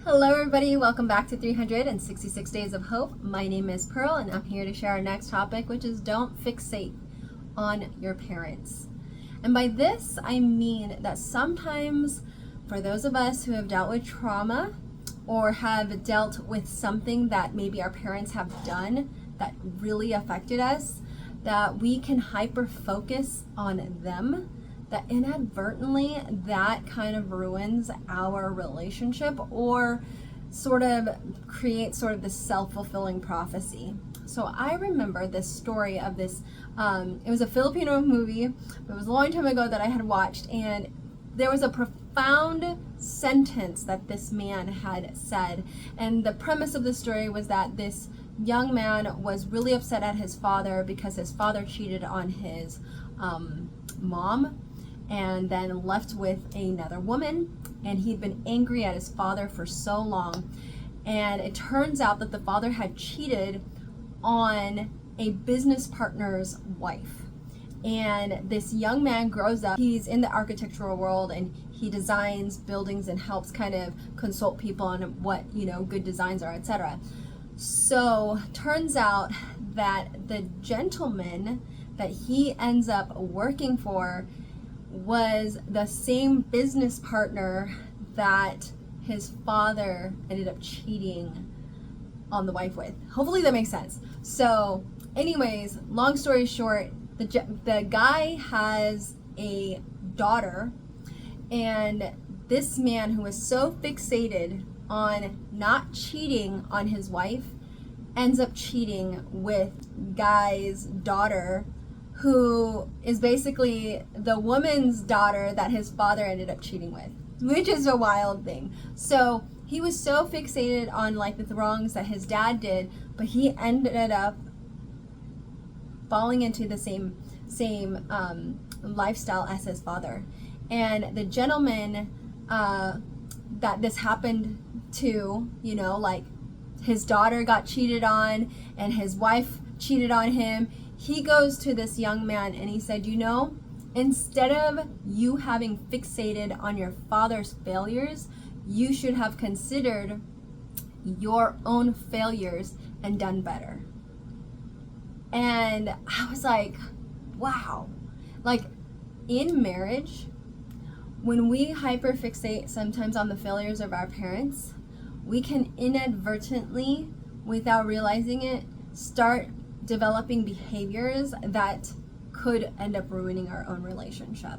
Hello everybody, welcome back to 366 Days of Hope. My name is Pearl and I'm here to share our next topic, which is don't fixate on your parents. And by this, I mean that sometimes for those of us who have dealt with trauma or have dealt with something that maybe our parents have done that really affected us, that we can hyper focus on them, that inadvertently that kind of ruins our relationship or sort of creates sort of this self-fulfilling prophecy. So I remember this story of this, it was a Filipino movie, it was a long time ago that I had watched, and there was a profound sentence that this man had said. And the premise of the story was that this young man was really upset at his father because his father cheated on his mom and then left with another woman, and he'd been angry at his father for so long. And it turns out that the father had cheated on a business partner's wife. And this young man grows up, he's in the architectural world and he designs buildings and helps kind of consult people on what, good designs are, etc. So turns out that the gentleman that he ends up working for was the same business partner that his father ended up cheating on the wife with. Hopefully that makes sense. So anyways, long story short, the guy has a daughter, and this man who was so fixated on not cheating on his wife ends up cheating with guy's daughter, who is basically the woman's daughter that his father ended up cheating with, which is a wild thing. So he was so fixated on the wrongs that his dad did, but he ended up falling into the same lifestyle as his father. And the gentleman that this happened to, his daughter got cheated on and his wife cheated on him. He goes to this young man and he said, instead of you having fixated on your father's failures, you should have considered your own failures and done better. And I was like, wow. In marriage, when we hyperfixate sometimes on the failures of our parents, we can inadvertently, without realizing it, start developing behaviors that could end up ruining our own relationship.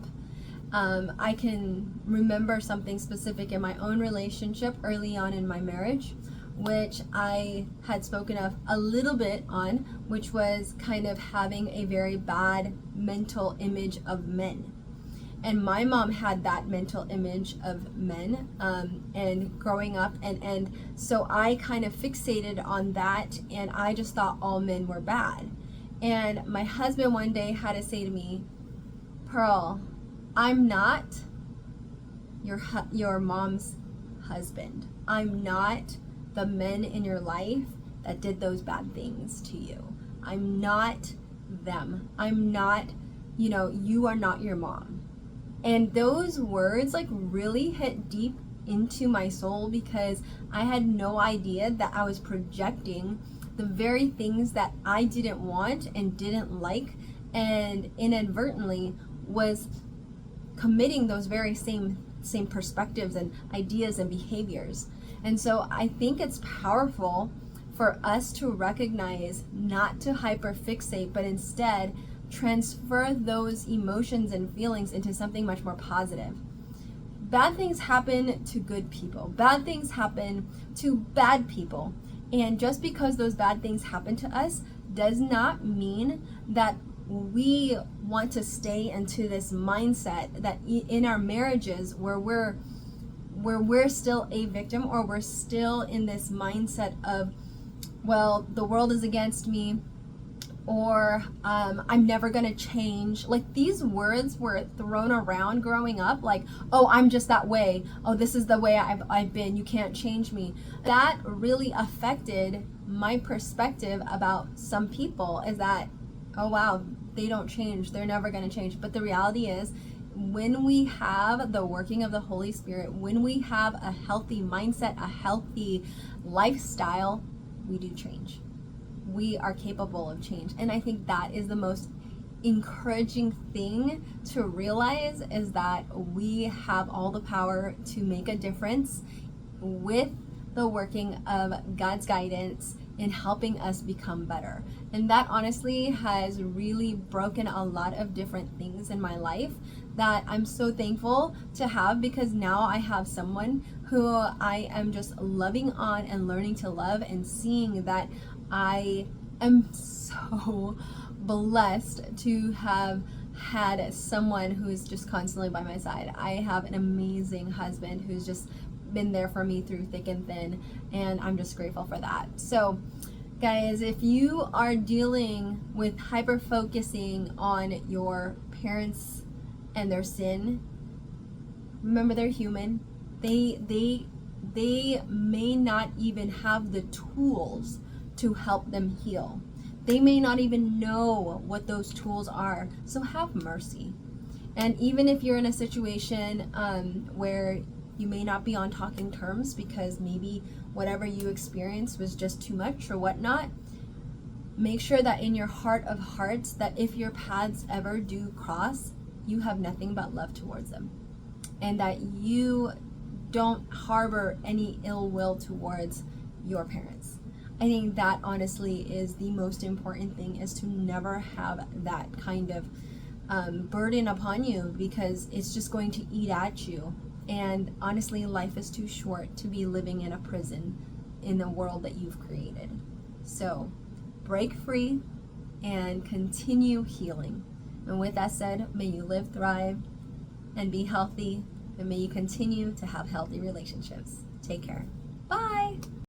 I can remember something specific in my own relationship early on in my marriage, which I had spoken of a little bit on, which was kind of having a very bad mental image of men. And my mom had that mental image of men and growing up, and so I kind of fixated on that, and I just thought all men were bad. And my husband one day had to say to me, Pearl, I'm not your mom's husband. I'm not the men in your life that did those bad things to you. I'm not them. I'm not, you are not your mom. And those words really hit deep into my soul, because I had no idea that I was projecting the very things that I didn't want and didn't like, and inadvertently was committing those very same perspectives and ideas and behaviors. And so I think it's powerful for us to recognize not to hyperfixate, but instead transfer those emotions and feelings into something much more positive. Bad things happen to good people. Bad things happen to bad people. And just because those bad things happen to us does not mean that we want to stay into this mindset that in our marriages where we're still a victim, or we're still in this mindset of, well, the world is against me, or I'm never gonna change. These words were thrown around growing up, oh, I'm just that way. Oh, this is the way I've been. You can't change me. That really affected my perspective about some people, is that, oh wow, they don't change. They're never gonna change. But the reality is, when we have the working of the Holy Spirit, when we have a healthy mindset, a healthy lifestyle, we do change. We are capable of change. And I think that is the most encouraging thing to realize, is that we have all the power to make a difference with the working of God's guidance in helping us become better. And that honestly has really broken a lot of different things in my life that I'm so thankful to have, because now I have someone who I am just loving on and learning to love, and seeing that I am so blessed to have had someone who is just constantly by my side. I have an amazing husband who's just been there for me through thick and thin, and I'm just grateful for that. So guys, if you are dealing with hyper focusing on your parents and their sin, remember they're human. They may not even have the tools to help them heal. They may not even know what those tools are. So have mercy. And even if you're in a situation where you may not be on talking terms because maybe whatever you experienced was just too much or whatnot, make sure that in your heart of hearts, that if your paths ever do cross, you have nothing but love towards them, and that you don't harbor any ill will towards your parents. I think that honestly is the most important thing, is to never have that kind of burden upon you, because it's just going to eat at you. And honestly, life is too short to be living in a prison in the world that you've created. So break free and continue healing. And with that said, may you live, thrive, and be healthy, and may you continue to have healthy relationships. Take care. Bye.